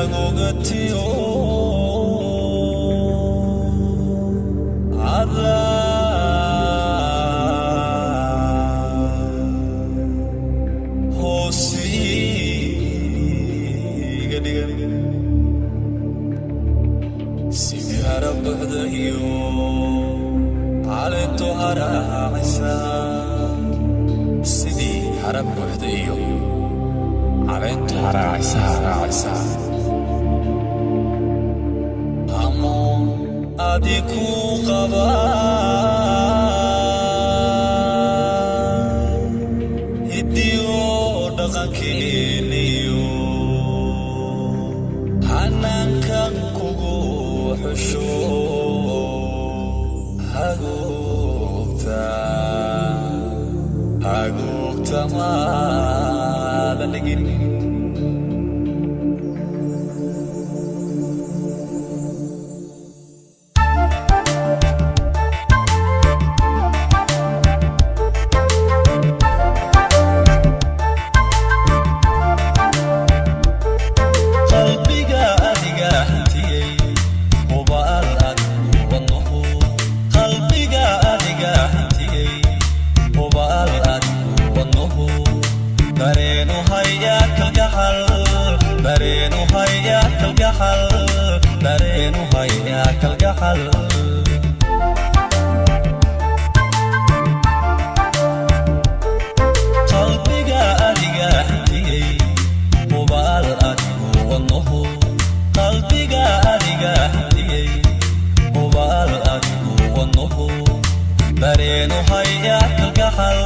agogatiyo ada hosi gadigan sidi harab buhdayo على الطهارة عسى سيدي حرب وحديو على الطهارة عسى همون أديكو غبا هديو دغاكينيو حنان كان كوغو حشو Agukta malaligin qalbiga adiga hantiyay hubaal adigu wadnuhu qalbiga adiga hantiyay hubaal adigu wadnuhu dareenu haya kalgacal dareenu haya kalgacal dareenu haya kalgacal qalbiga adiga hantiyay hubaal adigu wadnuhu qalbiga adiga hantiyay hubaal adigu wadnuhu dareenu haya kalgacal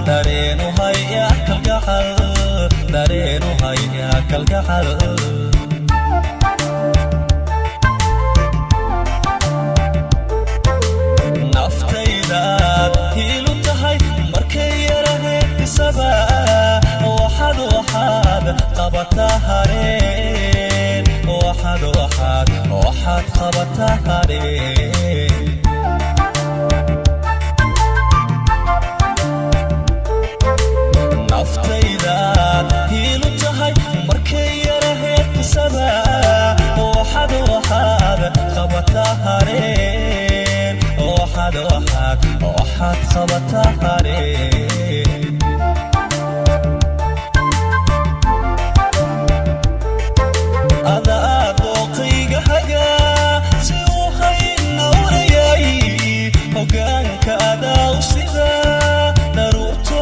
dareenu haya kalgacal dareenu haya kalgacal naftaydaad hiilu tahay markay yaraheed bisaba waxaad qabataa hareen waxaad qabataa hareen naftaydaad hiilu tahay markay yaraheed bisaba waxaad qabataa hareen waxaad qabataa hareen adaa dooqayga hagaa si uu haynawrayay hogaanka adaa u sida daruurto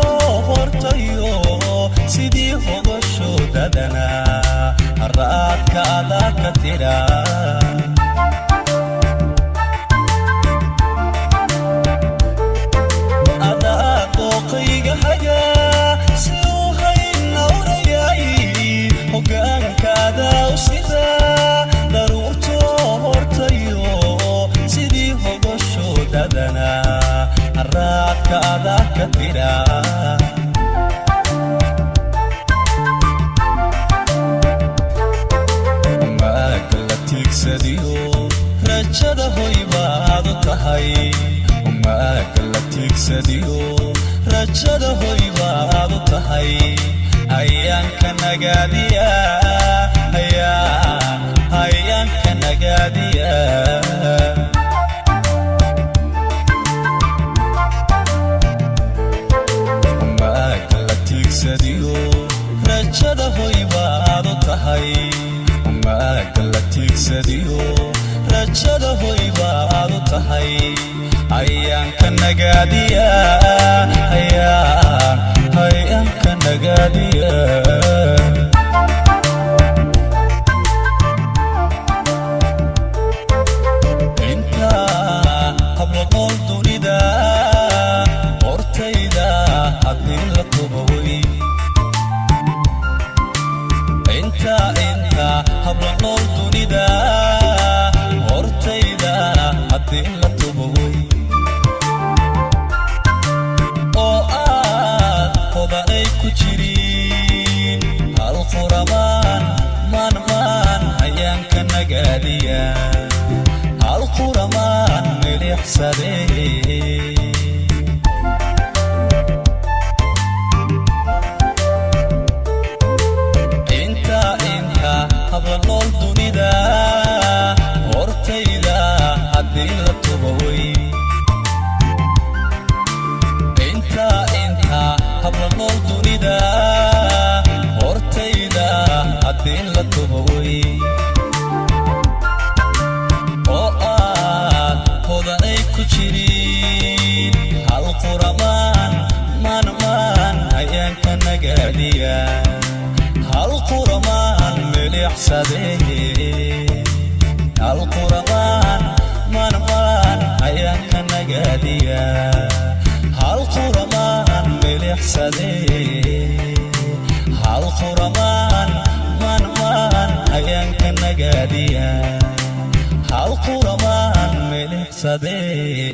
hortayo sidii hogasho dadana haraadka adaa ka tira adaa dooqayga hagaa si uu haynawrayay hogaanka adaa u sida daruurto hortayo sidii hogasho dadana haraadka adaa ka tira rajada hoy baad tahay umaaga tiigsadiyo rajada hoy baad tahay ayaanka nagaadiya ayaanka nagaadiya umaaga tiigsadiyo rajada hoy baad tahay umaaga tiigsadiyo rajada hoy baad tahay ayaanka nagaadiya ayaanka nagaadiya inta habloqol dunida hortayda haddii la tuboy inta habloqol dunida hortayda haddii la tuboy oo aad hodanay ku jirin hal quramaan maan ayaanka nagaadiya hal quramaan milixsadee habla nool dunida hortayda haddii la tubo wey inta habla nool dunida hortayda haddii la tubo wey oo aad hodanay ku jirin hal quramaan maan ayaan ka nagaadiya hal quramaan milixsadee hal quramaan maan ayaan ka nagaadiya hal quramaan milixsadee hal quramaan maan ayaan ka nagaadiya hal quramaan milixsadee